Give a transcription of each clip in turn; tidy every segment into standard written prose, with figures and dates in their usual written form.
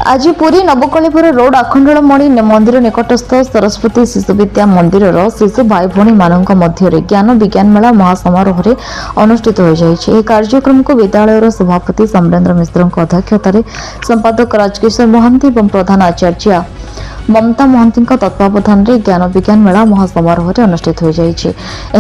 आज पुरी नवकलेपुर रोड आखंडलमणि मंदिर निकटस्थ सरस्वती शिशु विद्या मंदिर शिशु भाई भौणी मानक मध्य ज्ञान विज्ञान मेला महासमारोह अनुष्ठित हो जाए। कार्यक्रम को विद्यालय सभापति समरेन्द्र मिश्र अध्यक्षतार संपादक राजकिशोर महांती और प्रधान आचार्य ममता महांती तत्वावधान में ज्ञान विज्ञान मेला महासमारोह अनुष्ठित हो जाए।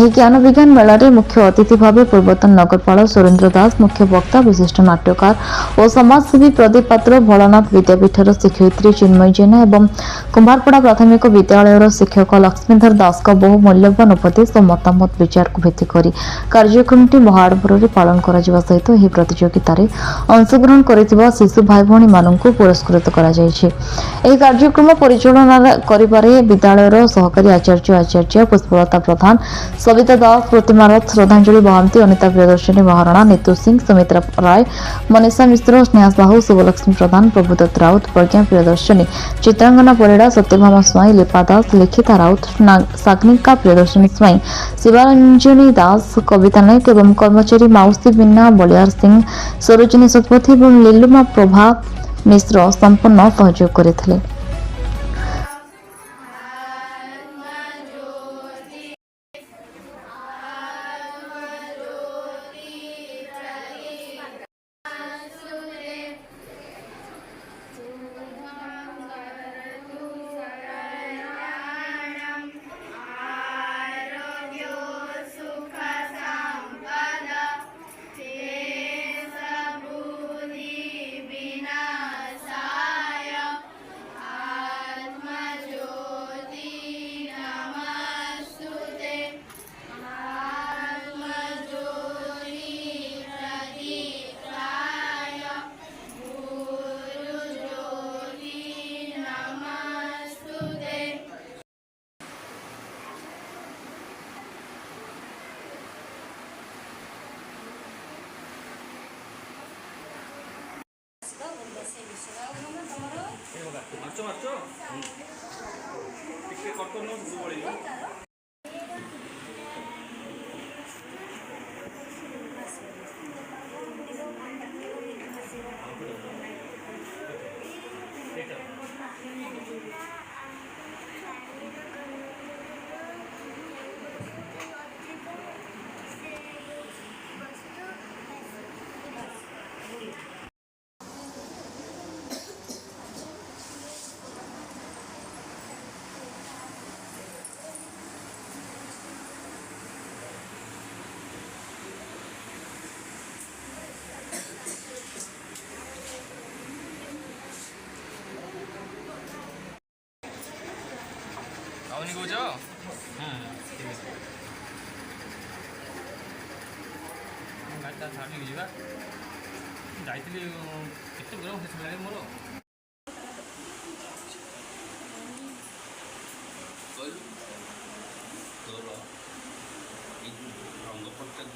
ज्ञान विज्ञान मेला मुख्य अतिथि भाव पूर्वतन नगरपाल सुरेन्द्र दास, मुख्य वक्ता विशिष्ट नाट्यकार और समाजसेवी प्रदीप पात्र, भोलानाथ विद्यापीठर शिक्षयित्री चिन्मयी जेना और कुंभारपड़ा प्राथमिक विद्यालय शिक्षक लक्ष्मीधर दास का बहु मूल्यवान उपदेश और मतामत विचार को भित्ति कर कार्यक्रम महाआडंबर पालन कर सहित यह प्रतियोगिता अंशग्रहण कर शिशु भाई भौणी मानक पुरस्कृत कर कार्यक्रम परिचालना करिबारे विद्यालय सहकारी आचार्य पुष्पलता प्रधान, सविता दास, प्रतिमा रथ, श्रद्धांजलि महांती, अनिता प्रियदर्शनी महाराणा, नीतू सिंह, सुमित्रा राय, मनीषा मिश्र, स्नेहा साहू, शुभलक्ष्मी प्रधान, प्रभुदत्त राउत, प्रज्ञा प्रियदर्शनी, चित्रांगना परिड़ा, सत्यभामा स्वाई, लिपा दास, लिखिता राउत, साग्निका प्रियदर्शनी स्वाई, शिवारंजनी दास, कविता नायक एवं कर्मचारी माउसी बिन्ना, बलियार सिंह, सरोजिनी शतपथी और लीलुमा प्रभा मिश्र संपूर्ण सहयोग करथिले। कौच गाड़ी छाड़ी जा केते गरम हो मोर तोर रंग प्रत्येक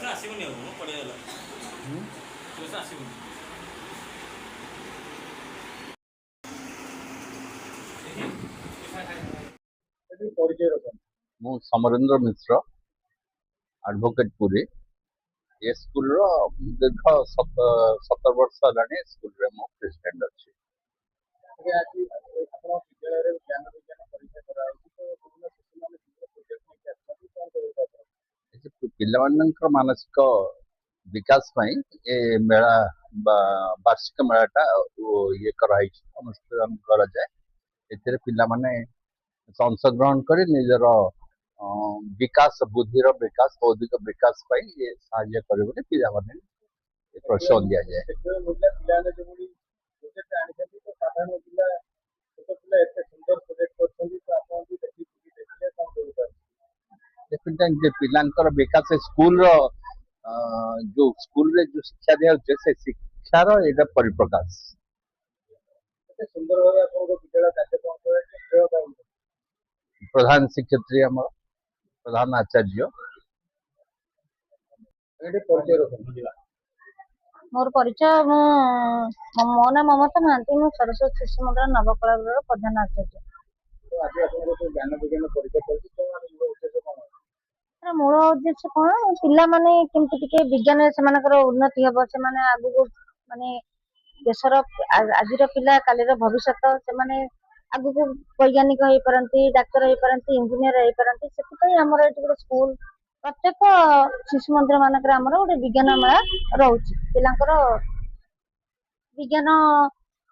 आसबनी पड़ेगा आसबनी मु समरेन्द्र मिश्र एडवोकेट पुरी ये स्कूल दीर्घ 17 वर्ष है स्कूल रे मु प्रेसिडेंट अच्छी पिला मानसिक विकास ये मेला वार्षिक मेलाटा ये कराई अनुष्ठान करा जाए पिला माने अंशग्रहण कर निजर विकास बुद्धिर विकास बौद्धिक विकास ये साहाय्य कर पिला माने प्रोत्साहन दि जाए। ଯେ ପିଲାଙ୍କର ବିକାଶ ସ୍କୁଲର ଯୋଉ ସ୍କୁଲରେ ଯୋଉ ଶିକ୍ଷା ଦିଆଯାଉଛି ସେ ଶିକ୍ଷାର ଏଇଟା ପରିପ୍ରକାଶ। ଏତେ ସୁନ୍ଦର ଭାବେ ଆପଣଙ୍କ ବିଦ୍ୟାଳୟ କାର୍ଯ୍ୟକ୍ରମ କରାଯାଇଛି ଶ୍ରେୟ କାହାକୁ? ପ୍ରଧାନ ଶିକ୍ଷୟତ୍ରୀ ଆମର ପ୍ରଧାନ ଆଚାର୍ଯ୍ୟ। ଏଠି ପରିଚୟ ରଖନ୍ତୁ। ମୋର ପରିଚୟ ମୋ ନାଁ ମମତା ମହାନ୍ତି। ମୁଁ ସରସ୍ୱତୀ ଶିଶୁ ମନ୍ଦିର ନବକଳେବରର ପ୍ରଧାନ ଆଚାର୍ଯ୍ୟ। ତ ଆଜି ଆପଣଙ୍କ ଯୋଉ ଜ୍ଞାନ ବିଜ୍ଞାନ ପରୀକ୍ଷା ଚାଲିଛି ତ ମୂଳ ଉଦ୍ଦେଶ୍ୟ କଣ? ତାର ମୂଳ ଉଦ୍ଦେଶ୍ୟ କଣ, ପିଲାମାନେ କେମିତି ଟିକେ ବିଜ୍ଞାନରେ ସେମାନଙ୍କର ଉନ୍ନତି ହେବ, ସେମାନେ ଆଗକୁ ମାନେ ଦେଶର ଆଜିର ପିଲା କାଲିର ଭବିଷ୍ୟତ, ସେମାନେ ଆଗକୁ ବୈଜ୍ଞାନିକ ହେଇପାରନ୍ତି, ଡାକ୍ତର ହେଇପାରନ୍ତି, ଇଞ୍ଜିନିୟର ହେଇପାରନ୍ତି। ସେଥିପାଇଁ ଆମର ଏଠି ଗୋଟେ ସ୍କୁଲ, ପ୍ରତ୍ୟେକ ଶିଶୁ ମନ୍ଦିର ମାନଙ୍କରେ ଆମର ଗୋଟେ ବିଜ୍ଞାନ ମେଳା ରହୁଛି, ପିଲାଙ୍କର ବିଜ୍ଞାନ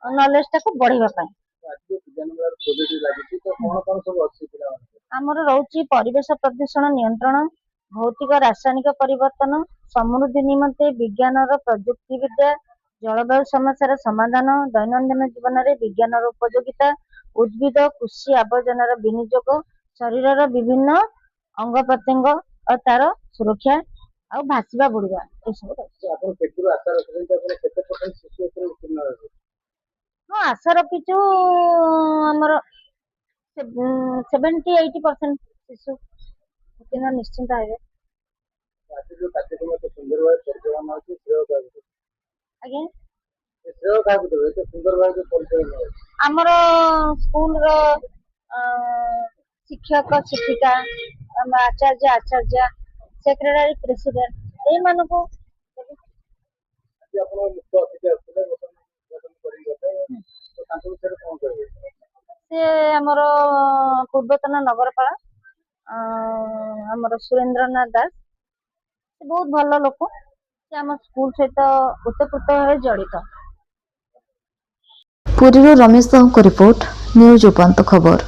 ନଲେଜ ଟାକୁ ବଢେଇବା ପାଇଁ। ଆଜି ଯୋଉ ବିଜ୍ଞାନ ମେଳାର ପ୍ରୋଜେକ୍ଟ ଲାଗିଛି ତ କଣ ସବୁ ଅଛି ପିଲାମାନଙ୍କ? ଆମର ରହୁଛି ପରିବେଶ ପ୍ରଦୂଷଣ ନିୟନ୍ତ୍ରଣ, ଭୌତିକ ରାସାୟନିକ ପରିବର୍ତ୍ତନ, ସମୃଦ୍ଧି ନିମନ୍ତେ ବିଜ୍ଞାନର ପ୍ରଯୁକ୍ତି ବିଦ୍ୟା, ଜଳବାୟୁ ସମସ୍ୟାର ସମାଧାନ, ଦୈନନ୍ଦିନ ଜୀବନରେ ବିଜ୍ଞାନର ଉପଯୋଗିତା, ଉଦ୍ଭିଦ କୃଷି ଆବର୍ଜନାର ବିନିଯୋଗ, ଶରୀରର ବିଭିନ୍ନ ଅଙ୍ଗ ପ୍ରତ୍ୟଙ୍ଗ ଓ ତାର ସୁରକ୍ଷା, ଆଉ ଭାସିବା ବୁଡିବା, ଏସବୁ ରହୁଛି। ଆପଣ କେତେରୁ ଆଶା ରଖିଛନ୍ତି ଆପଣ କେତେ ପରସେଣ୍ଟ ଶିଶୁ ଏଥିରେ ଉତ୍ତୀର୍ଣ୍ଣ ହେବେ? ହଁ, ଆଶା ରଖିଛୁ ଆମର 70-80% ଶିଶୁ ଉତ୍ତୀର୍ଣ୍ଣ ନିଶ୍ଚିନ୍ତ ହେବେ। ଆଜି ଯୋଉ କାର୍ଯ୍ୟକ୍ରମ ଏତେ ସୁନ୍ଦର ଭାବେ ପରିଚାଳନା ହେଉଛି ଶ୍ରେୟ କାହାକୁ? ଆଜ୍ଞା, ଏ ଶ୍ରେୟ କାହାକୁ ଦେବେ ଏତେ ସୁନ୍ଦର ଭାବେ ଯୋଉ ପରିଚାଳନା ହେଉଛି? ଆମର ସ୍କୁଲର ଶିକ୍ଷକ ଶିକ୍ଷିକା, ଆମ ଆଚାର୍ଯ୍ୟ ଆଚାର୍ଯ୍ୟା, ସେକ୍ରେଟାରୀ ପ୍ରେସିଡେଣ୍ଟ, ଏଇମାନଙ୍କୁ ଆଜି ଆପଣ ମୁଖ୍ୟ ଅତିଥି ଆସିଥିଲେ ଗଠନ କରିକି ଗଲେ ତ ତାଙ୍କ ବିଷୟରେ କଣ କହିବେ? ସେ ଆମର ପୂର୍ବତନ ନଗରପାଳ ଆମର ସୁରେନ୍ଦ୍ରନାଥ ଦାସ, ସେ ବହୁତ ଭଲ ଲୋକ, ସେ ଆମ ସ୍କୁଲ ସହିତ ଓତପ୍ରୋତ ଭାବେ ଜଡ଼ିତ। ପୁରୀରୁ ରମେଶ ସାହୁଙ୍କ ରିପୋର୍ଟ, ନ୍ୟୁଜ୍ ଉପାନ୍ତ ଖବର।